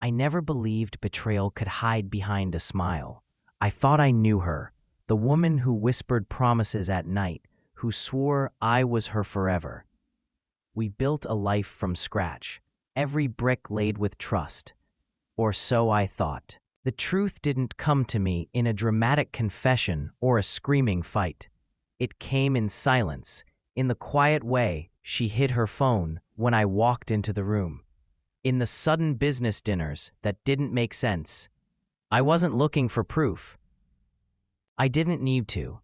I never believed betrayal could hide behind a smile. I thought I knew her, the woman who whispered promises at night, who swore I was her forever. We built a life from scratch, every brick laid with trust. Or so I thought. The truth didn't come to me in a dramatic confession or a screaming fight. It came in silence, in the quiet way she hid her phone when I walked into the room. In the sudden business dinners that didn't make sense. I wasn't looking for proof. I didn't need to.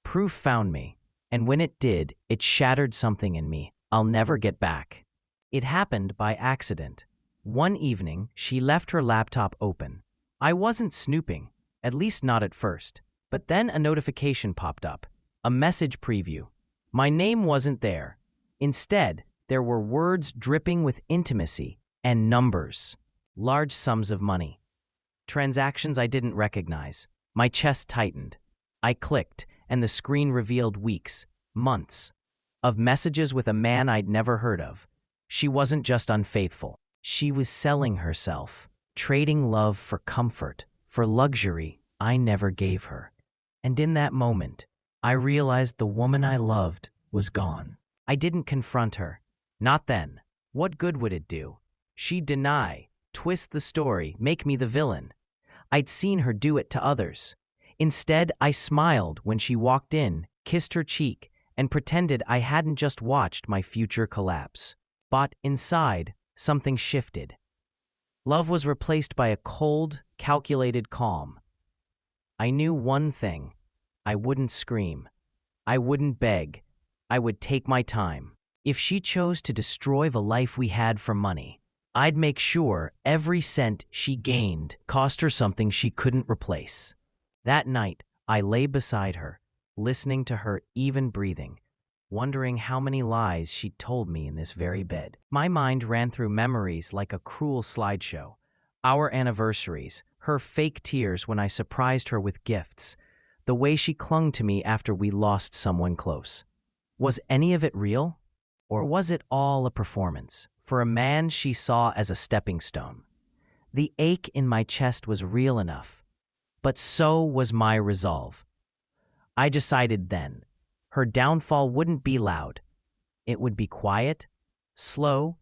Proof found me, and when it did, it shattered something in me I'll never get back. It happened by accident. One evening, she left her laptop open. I wasn't snooping, at least not at first, but then a notification popped up, a message preview. My name wasn't there. Instead, there were words dripping with intimacy and numbers, large sums of money. Transactions I didn't recognize. My chest tightened. I clicked, and the screen revealed weeks, months, of messages with a man I'd never heard of. She wasn't just unfaithful. She was selling herself, trading love for comfort, for luxury I never gave her. And in that moment, I realized the woman I loved was gone. I didn't confront her. Not then. What good would it do? She'd deny, twist the story, make me the villain. I'd seen her do it to others. Instead, I smiled when she walked in, kissed her cheek, and pretended I hadn't just watched my future collapse. But inside, something shifted. Love was replaced by a cold, calculated calm. I knew one thing. I wouldn't scream. I wouldn't beg. I would take my time. If she chose to destroy the life we had for money, I'd make sure every cent she gained cost her something she couldn't replace. That night, I lay beside her, listening to her even breathing, wondering how many lies she'd told me in this very bed. My mind ran through memories like a cruel slideshow. Our anniversaries, her fake tears when I surprised her with gifts, the way she clung to me after we lost someone close. Was any of it real? Or was it all a performance, for a man she saw as a stepping stone? The ache in my chest was real enough, but so was my resolve. I decided then, her downfall wouldn't be loud. It would be quiet, slow,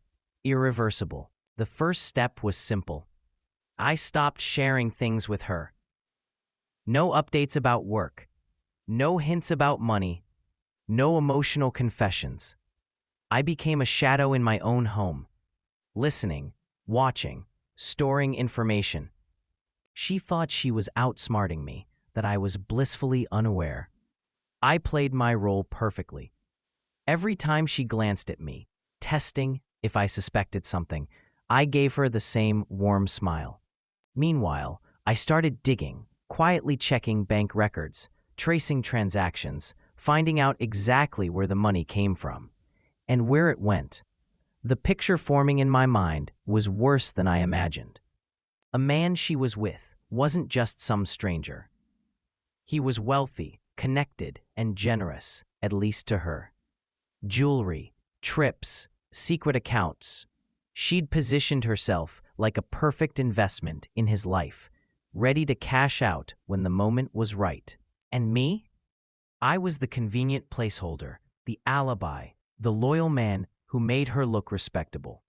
irreversible. The first step was simple. I stopped sharing things with her. No updates about work, no hints about money, no emotional confessions. I became a shadow in my own home, listening, watching, storing information. She thought she was outsmarting me, that I was blissfully unaware. I played my role perfectly. Every time she glanced at me, testing if I suspected something, I gave her the same warm smile. Meanwhile, I started digging, quietly checking bank records, tracing transactions, finding out exactly where the money came from and where it went. The picture forming in my mind was worse than I imagined. A man she was with wasn't just some stranger. He was wealthy, connected, and generous, at least to her. Jewelry, trips, secret accounts. She'd positioned herself like a perfect investment in his life, ready to cash out when the moment was right. And me? I was the convenient placeholder, the alibi, the loyal man who made her look respectable.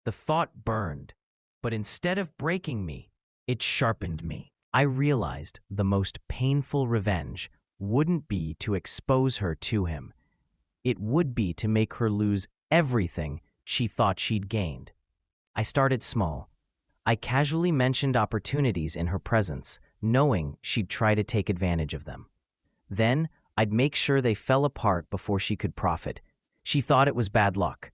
The thought burned, but instead of breaking me, it sharpened me. I realized the most painful revenge wouldn't be to expose her to him. It would be to make her lose everything she thought she'd gained. I started small. I casually mentioned opportunities in her presence, knowing she'd try to take advantage of them. Then, I'd make sure they fell apart before she could profit. She thought it was bad luck.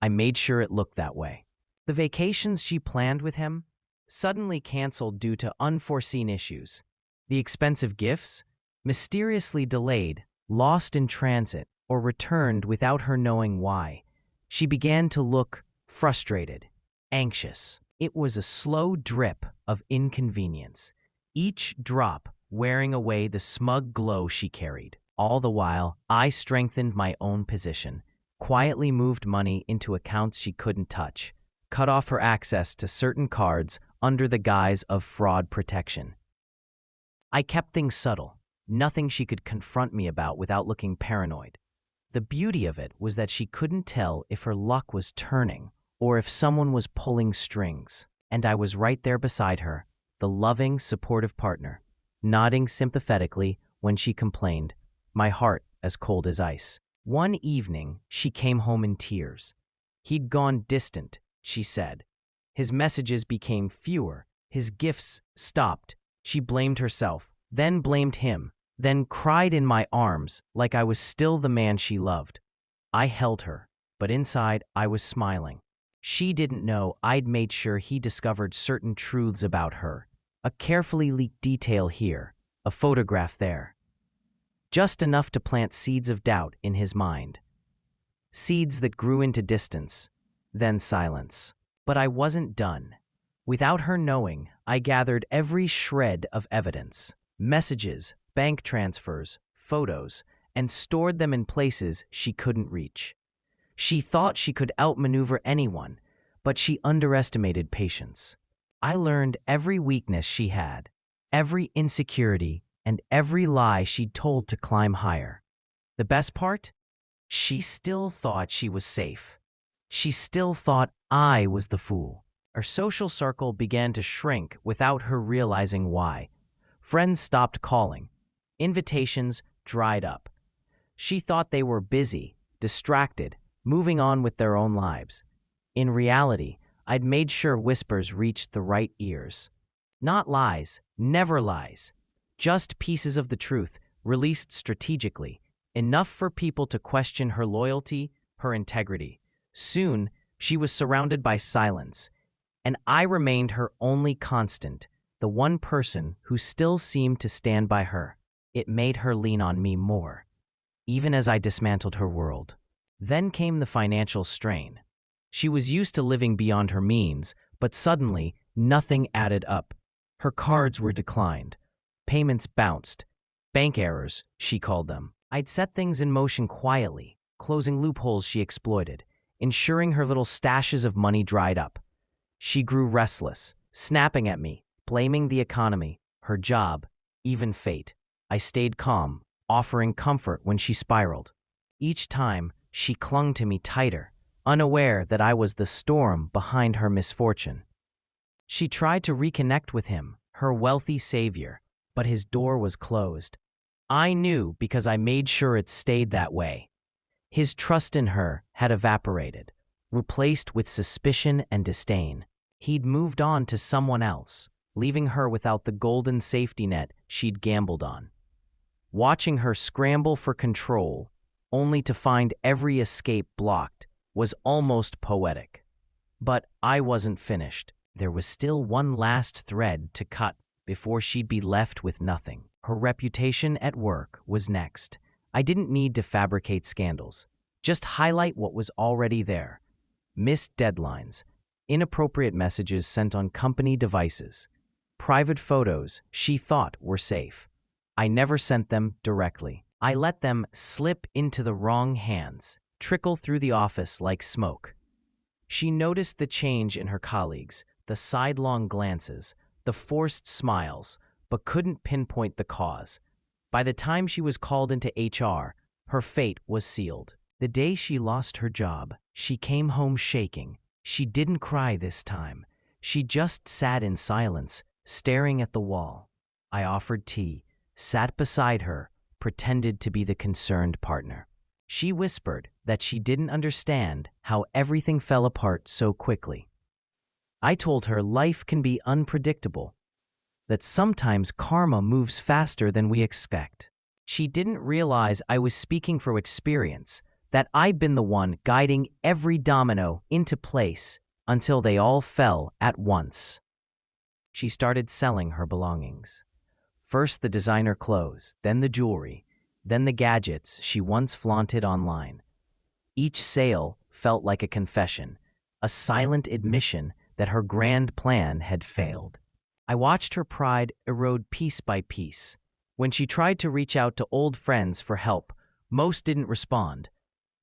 I made sure it looked that way. The vacations she planned with him suddenly canceled due to unforeseen issues. The expensive gifts, mysteriously delayed, lost in transit, or returned without her knowing why. She began to look frustrated, anxious. It was a slow drip of inconvenience, each drop wearing away the smug glow she carried. All the while, I strengthened my own position, quietly moved money into accounts she couldn't touch, cut off her access to certain cards under the guise of fraud protection. I kept things subtle, nothing she could confront me about without looking paranoid. The beauty of it was that she couldn't tell if her luck was turning or if someone was pulling strings, and I was right there beside her, the loving, supportive partner, nodding sympathetically when she complained, my heart as cold as ice. One evening, she came home in tears. He'd gone distant, she said. His messages became fewer, his gifts stopped. She blamed herself, then blamed him, then cried in my arms like I was still the man she loved. I held her, but inside I was smiling. She didn't know I'd made sure he discovered certain truths about her. A carefully leaked detail here, a photograph there. Just enough to plant seeds of doubt in his mind. Seeds that grew into distance, then silence. But I wasn't done. Without her knowing, I gathered every shred of evidence. Messages, bank transfers, photos, and stored them in places she couldn't reach. She thought she could outmaneuver anyone, but she underestimated patience. I learned every weakness she had, every insecurity, and every lie she'd told to climb higher. The best part? She still thought she was safe. She still thought I was the fool. Her social circle began to shrink without her realizing why. Friends stopped calling. Invitations dried up. She thought they were busy, distracted, moving on with their own lives. In reality, I'd made sure whispers reached the right ears. Not lies, never lies. Just pieces of the truth, released strategically, enough for people to question her loyalty, her integrity. Soon, she was surrounded by silence, and I remained her only constant, the one person who still seemed to stand by her. It made her lean on me more, even as I dismantled her world. Then came the financial strain. She was used to living beyond her means, but suddenly, nothing added up. Her cards were declined. Payments bounced. Bank errors, she called them. I'd set things in motion quietly, closing loopholes she exploited, ensuring her little stashes of money dried up. She grew restless, snapping at me, blaming the economy, her job, even fate. I stayed calm, offering comfort when she spiraled. Each time, she clung to me tighter, unaware that I was the storm behind her misfortune. She tried to reconnect with him, her wealthy savior, but his door was closed. I knew because I made sure it stayed that way. His trust in her had evaporated, replaced with suspicion and disdain. He'd moved on to someone else, leaving her without the golden safety net she'd gambled on. Watching her scramble for control, only to find every escape blocked, was almost poetic. But I wasn't finished. There was still one last thread to cut before she'd be left with nothing. Her reputation at work was next. I didn't need to fabricate scandals, just highlight what was already there. Missed deadlines, inappropriate messages sent on company devices, private photos she thought were safe. I never sent them directly. I let them slip into the wrong hands, trickle through the office like smoke. She noticed the change in her colleagues, the sidelong glances, the forced smiles, but couldn't pinpoint the cause. By the time she was called into HR, her fate was sealed. The day she lost her job, she came home shaking. She didn't cry this time. She just sat in silence, staring at the wall. I offered tea, sat beside her, pretended to be the concerned partner. She whispered that she didn't understand how everything fell apart so quickly. I told her life can be unpredictable, that sometimes karma moves faster than we expect. She didn't realize I was speaking from experience, that I'd been the one guiding every domino into place until they all fell at once. She started selling her belongings. First the designer clothes, then the jewelry, then the gadgets she once flaunted online. Each sale felt like a confession, a silent admission that her grand plan had failed. I watched her pride erode piece by piece. When she tried to reach out to old friends for help, most didn't respond.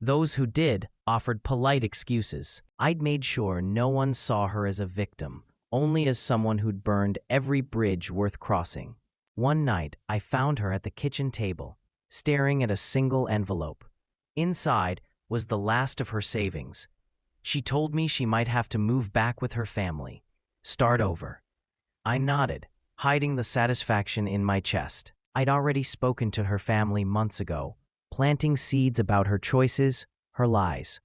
Those who did offered polite excuses. I'd made sure no one saw her as a victim, only as someone who'd burned every bridge worth crossing. One night, I found her at the kitchen table, staring at a single envelope. Inside was the last of her savings. She told me she might have to move back with her family, start over. I nodded, hiding the satisfaction in my chest. I'd already spoken to her family months ago, planting seeds about her choices, her lies.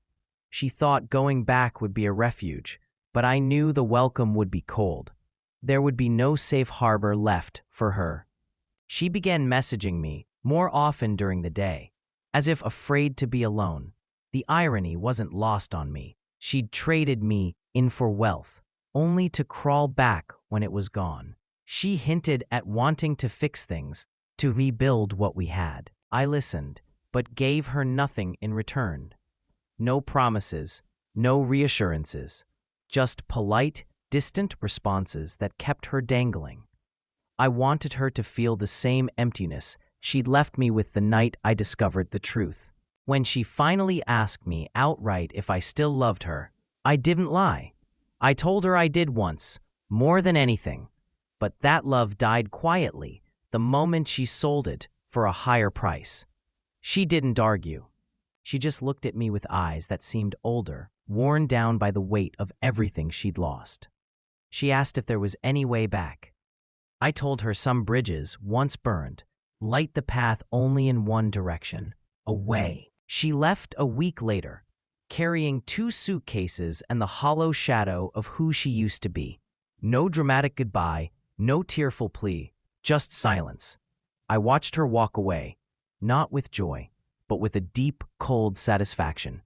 She thought going back would be a refuge, but I knew the welcome would be cold. There would be no safe harbor left for her. She began messaging me more often during the day, as if afraid to be alone. The irony wasn't lost on me. She'd traded me in for wealth, only to crawl back when it was gone. She hinted at wanting to fix things, to rebuild what we had. I listened, but gave her nothing in return. No promises, no reassurances, just polite, distant responses that kept her dangling. I wanted her to feel the same emptiness she'd left me with the night I discovered the truth. When she finally asked me outright if I still loved her, I didn't lie. I told her I did once, more than anything. But that love died quietly the moment she sold it for a higher price. She didn't argue. She just looked at me with eyes that seemed older, worn down by the weight of everything she'd lost. She asked if there was any way back. I told her some bridges, once burned, light the path only in one direction, away. She left a week later, carrying 2 suitcases and the hollow shadow of who she used to be. No dramatic goodbye, no tearful plea, just silence. I watched her walk away, not with joy, but with a deep, cold satisfaction.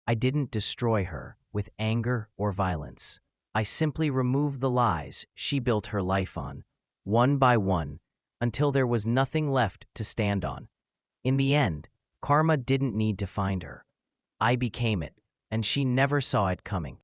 I didn't destroy her with anger or violence. I simply removed the lies she built her life on, one by one, until there was nothing left to stand on. In the end, karma didn't need to find her. I became it, and she never saw it coming.